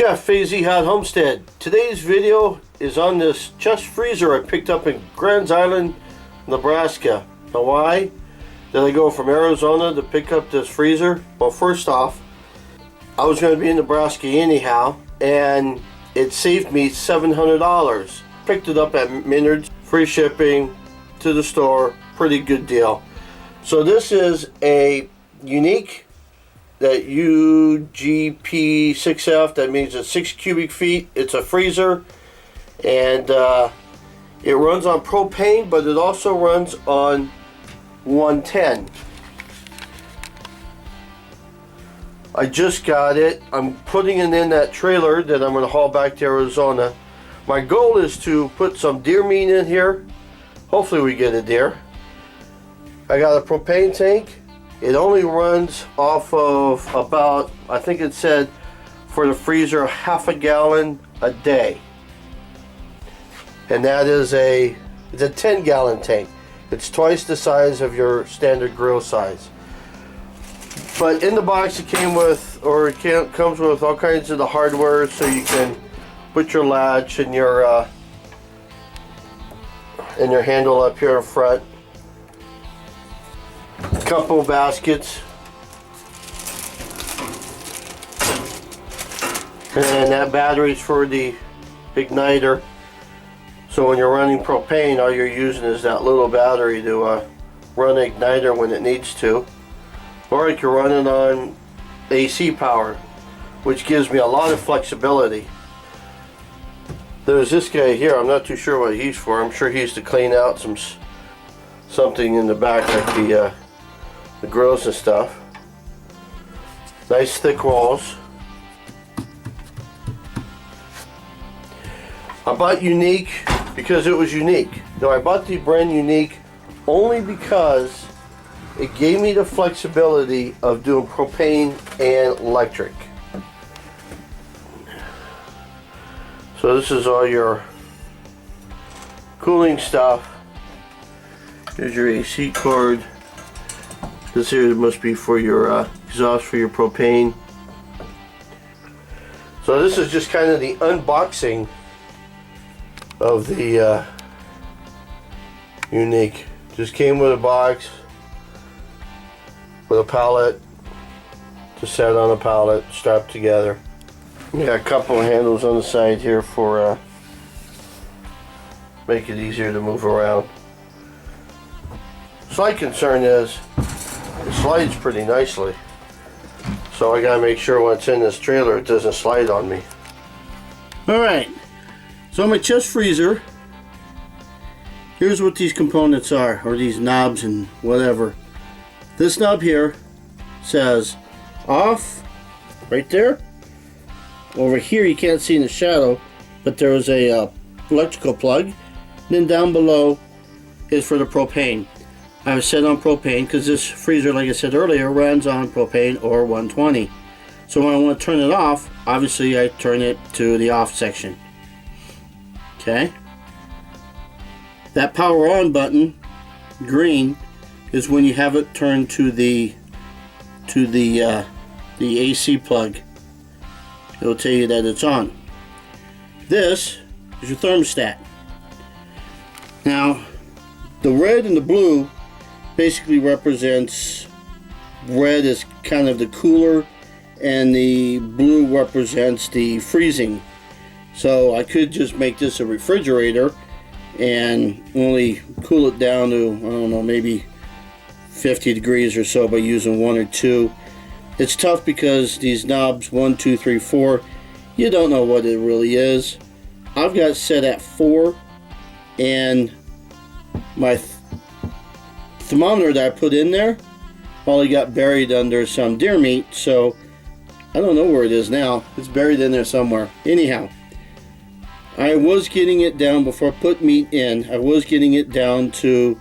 Jeff, AZ Hot Homestead. Today's video is on this chest freezer I picked up in Grand Island, Nebraska. Now why did I go from Arizona to pick up this freezer? Well, first off, I was going to be in Nebraska anyhow, and it saved me $700. Picked it up at Menards, free shipping to the store, pretty good deal. So this is a unique, that UGP 6F, that means it's 6 cubic feet. It's a freezer, and it runs on propane, but it also runs on 110. I just got it. I'm putting it in that trailer that I'm going to haul back to Arizona. My goal is to put some deer meat in here. Hopefully we get a deer. I got a propane tank. It only runs off of about, I think it said for the freezer, half a gallon a day. And that is it's a 10-gallon tank. It's twice the size of your standard grill size. But in the box it came with, or it comes with all kinds of the hardware, so you can put your latch and your handle up here in front. Couple of baskets, and that battery's for the igniter. So when you're running propane, all you're using is that little battery to run the igniter when it needs to. Or you can run it on AC power, which gives me a lot of flexibility. There's this guy here. I'm not too sure what he's for. I'm sure he's to clean out something in the back, like the grills and stuff. Nice thick walls. I bought Unique because it was unique. Now I bought the brand Unique only because it gave me the flexibility of doing propane and electric. So this is all your cooling stuff. Here's your AC cord. This here must be for your exhaust for your propane. So this is just kind of the unboxing of the Unique. Just came with a box with a pallet, just sat on a pallet, strapped together. We got a couple of handles on the side here for make it easier to move around. Slight concern is it slides pretty nicely, so I gotta make sure when it's in this trailer it doesn't slide on me. Alright, so my chest freezer, here's what these components are, or these knobs and whatever. This knob here says off, right there. Over here you can't see in the shadow, but there is a electrical plug. And then down below is for the propane. I was set on propane because this freezer, like I said earlier, runs on propane or 120. So when I want to turn it off, obviously I turn it to the off section. Okay. That power on button, green, is when you have it turned to the AC plug. It'll tell you that it's on. This is your thermostat. Now, the red and the blue basically represents, red is kind of the cooler and the blue represents the freezing. So I could just make this a refrigerator and only cool it down to, I don't know, maybe 50 degrees or so by using 1 or 2. It's tough because these knobs, 1, 2, 3, 4, you don't know what it really is. I've got it set at 4, and my thermometer that I put in there probably got buried under some deer meat, so I don't know where it is now. It's buried in there somewhere. Anyhow, I was getting it down before I put meat in. I was getting it down to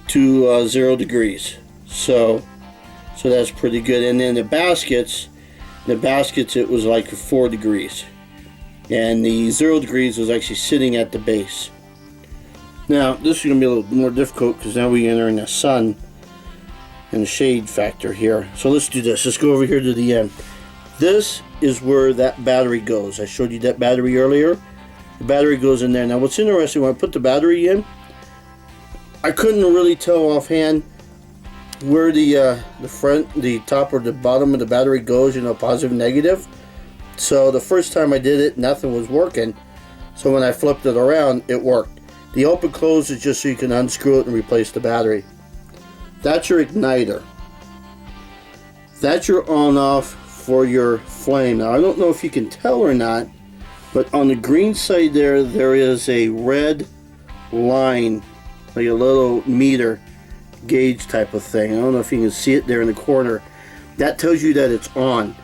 0 degrees, so that's pretty good. And then the baskets it was like 4 degrees, and the 0 degrees was actually sitting at the base. Now this is going to be a little more difficult because now we enter in the sun and the shade factor here. So let's do this. Let's go over here to the end. This is where that battery goes. I showed you that battery earlier. The battery goes in there. Now what's interesting, when I put the battery in, I couldn't really tell offhand where the front, the top or the bottom of the battery goes, you know, positive, negative. So the first time I did it, nothing was working. So when I flipped it around, it worked. The open close is just so you can unscrew it and replace the battery. That's your igniter. That's your on-off for your flame. Now I don't know if you can tell or not, but on the green side there is a red line, like a little meter gauge type of thing. I don't know if you can see it there in the corner. That tells you that it's on.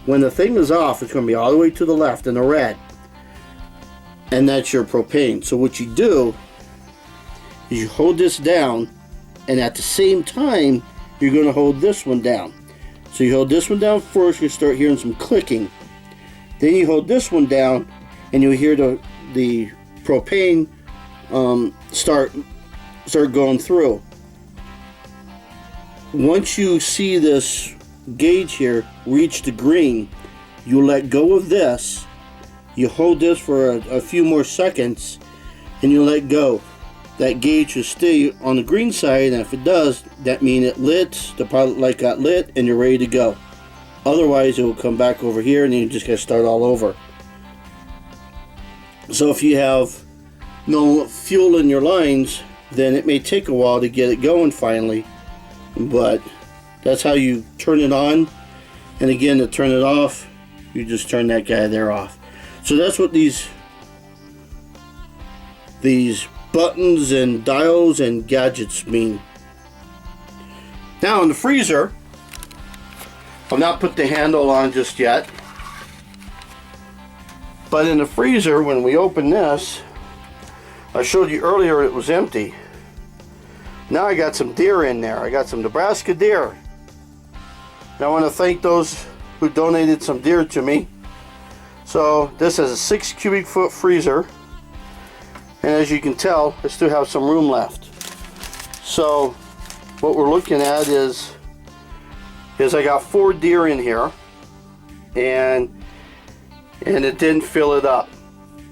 When the thing is off, it's going to be all the way to the left in the red. And that's your propane. So what you do is you hold this down, and at the same time you're going to hold this one down. So you hold this one down first, you start hearing some clicking. Then you hold this one down and you'll hear the propane start going through. Once you see this gauge here reach the green, you let go of this, you hold this for a few more seconds, and you let go. That gauge will stay on the green side, and if it does, that means it lit, the pilot light got lit, and you're ready to go. Otherwise, it will come back over here, and you just got to start all over. So if you have no fuel in your lines, then it may take a while to get it going finally. But that's how you turn it on. And again, to turn it off, you just turn that guy there off. So that's what these buttons and dials and gadgets mean. Now in the freezer, I've not put the handle on just yet, but in the freezer, when we open this, I showed you earlier it was empty. Now I got some deer in there. I got some Nebraska deer. Now I want to thank those who donated some deer to me. So this is a 6 cubic foot freezer, and as you can tell, I still have some room left. So what we're looking at is I got 4 deer in here, and it didn't fill it up.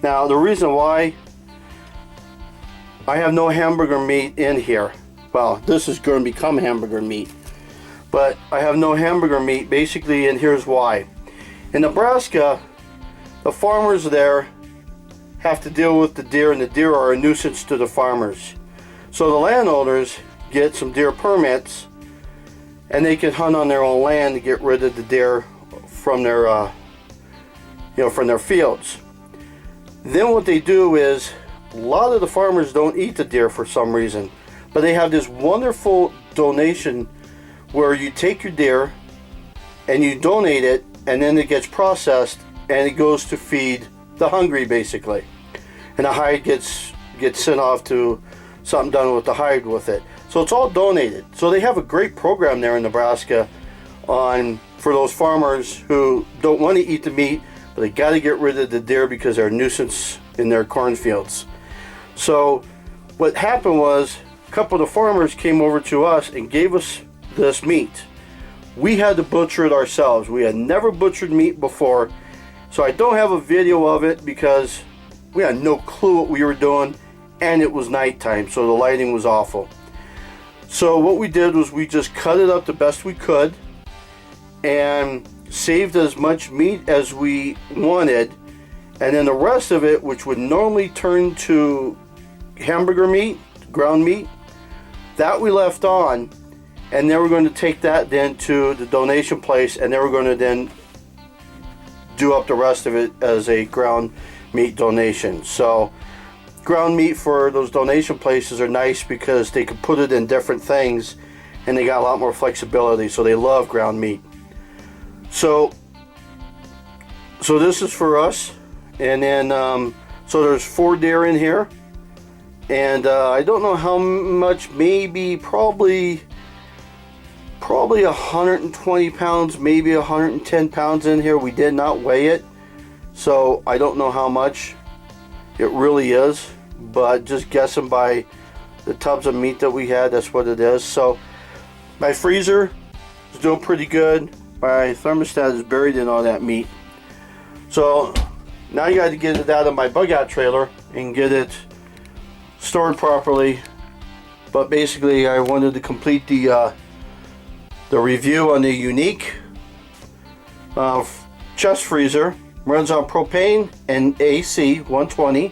Now the reason why, I have no hamburger meat in here. Well, this is going to become hamburger meat, but I have no hamburger meat basically, and here's why. In Nebraska, the farmers there have to deal with the deer, and the deer are a nuisance to the farmers. So the landowners get some deer permits, and they can hunt on their own land to get rid of the deer from their from their fields. Then what they do is, a lot of the farmers don't eat the deer for some reason, but they have this wonderful donation where you take your deer and you donate it, and then it gets processed and it goes to feed the hungry basically, and the hide gets sent off to something done with the hide with it. So it's all donated. So they have a great program there in Nebraska for those farmers who don't want to eat the meat, but they got to get rid of the deer because they're a nuisance in their cornfields. So what happened was, a couple of the farmers came over to us and gave us this meat. We had to butcher it ourselves. We had never butchered meat before, so I don't have a video of it because we had no clue what we were doing, and it was nighttime, so the lighting was awful. So what we did was we just cut it up the best we could and saved as much meat as we wanted, and then the rest of it, which would normally turn to hamburger meat, ground meat, that we left on, and then we're going to take that then to the donation place, and then we're going to then do up the rest of it as a ground meat donation. So ground meat for those donation places are nice because they can put it in different things, and they got a lot more flexibility, so they love ground meat. So this is for us, and then so there's 4 deer in here, and I don't know how much, maybe probably 120 pounds, maybe 110 pounds in here. We did not weigh it, so I don't know how much it really is, but just guessing by the tubs of meat that we had, that's what it is. So my freezer is doing pretty good. My thermostat is buried in all that meat. So now you got to get it out of my bug out trailer and get it stored properly. But basically I wanted to complete the review on the unique chest freezer. Runs on propane and AC 120,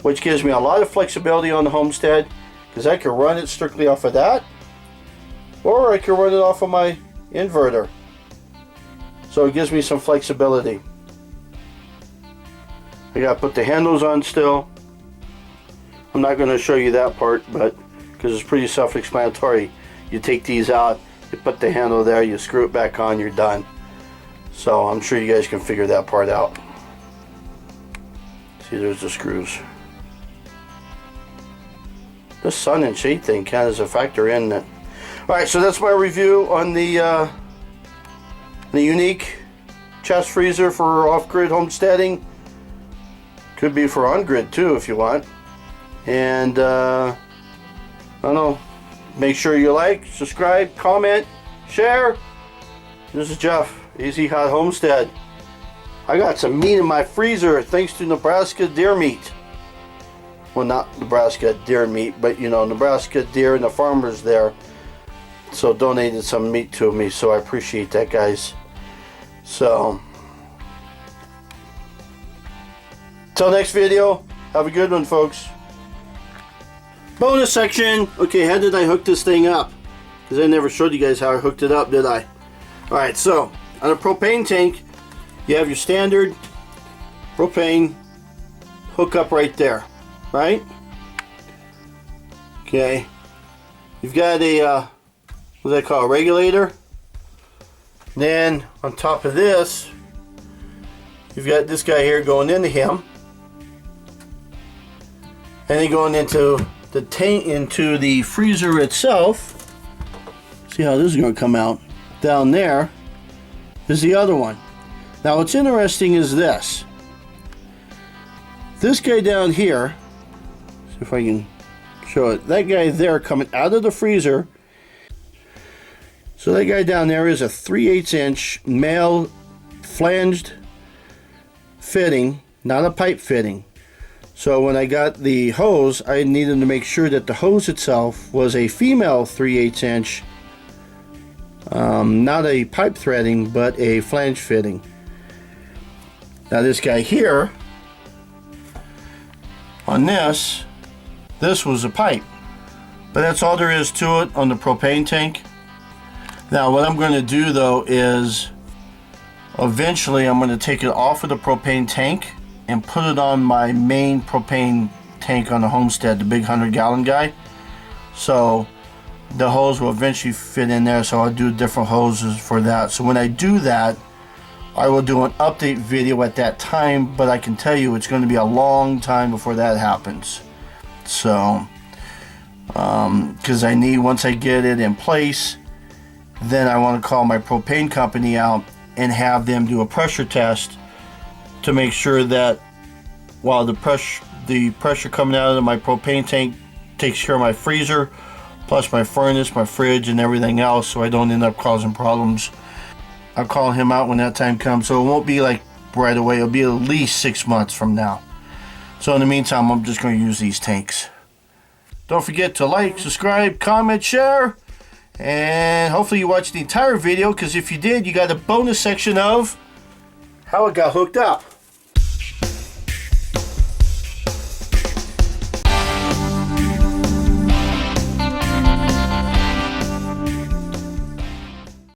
which gives me a lot of flexibility on the homestead, because I can run it strictly off of that, or I can run it off of my inverter. So it gives me some flexibility. I gotta put the handles on still. I'm not going to show you that part, but because it's pretty self-explanatory. You take these out, you put the handle there, you screw it back on, you're done. So I'm sure you guys can figure that part out. See, there's the screws. This sun and shade thing kind of is a factor in it. Alright, so that's my review on the unique chest freezer for off-grid homesteading. Could be for on-grid too if you want. And I don't know, make sure you like, subscribe, comment, share. This is Jeff, Easy Hot Homestead. I got some meat in my freezer thanks to Nebraska deer meat. Well, not Nebraska deer meat, but you know, Nebraska deer and the farmers there. So donated some meat to me, so I appreciate that, guys. So till next video, have a good one, folks. Bonus section. Okay, how did I hook this thing up? Because I never showed you guys how I hooked it up, did I? Alright, so on a propane tank, you have your standard propane hookup right there, right? Okay. You've got a, what do they call, a regulator. Then on top of this, you've got this guy here going into him. And then going into the tank, into the freezer itself. See how this is going to come out. Down there is the other one. Now what's interesting is this. This guy down here, see if I can show it. That guy there coming out of the freezer. So that guy down there is a 3/8 inch male flanged fitting, not a pipe fitting. So when I got the hose, I needed to make sure that the hose itself was a female 3/8 inch, not a pipe threading, but a flange fitting. Now this guy here, on this was a pipe. But that's all there is to it on the propane tank. Now what I'm going to do though is, eventually I'm going to take it off of the propane tank and put it on my main propane tank on the homestead, the big 100-gallon guy. So the hose will eventually fit in there, so I'll do different hoses for that. So when I do that, I will do an update video at that time, but I can tell you it's going to be a long time before that happens. So because I need, once I get it in place, then I want to call my propane company out and have them do a pressure test to make sure that while the pressure coming out of my propane tank takes care of my freezer, plus my furnace, my fridge, and everything else, so I don't end up causing problems. I'll call him out when that time comes, so it won't be like right away. It'll be at least 6 months from now. So in the meantime, I'm just going to use these tanks. Don't forget to like, subscribe, comment, share, and hopefully you watched the entire video, because if you did, you got a bonus section of how it got hooked up.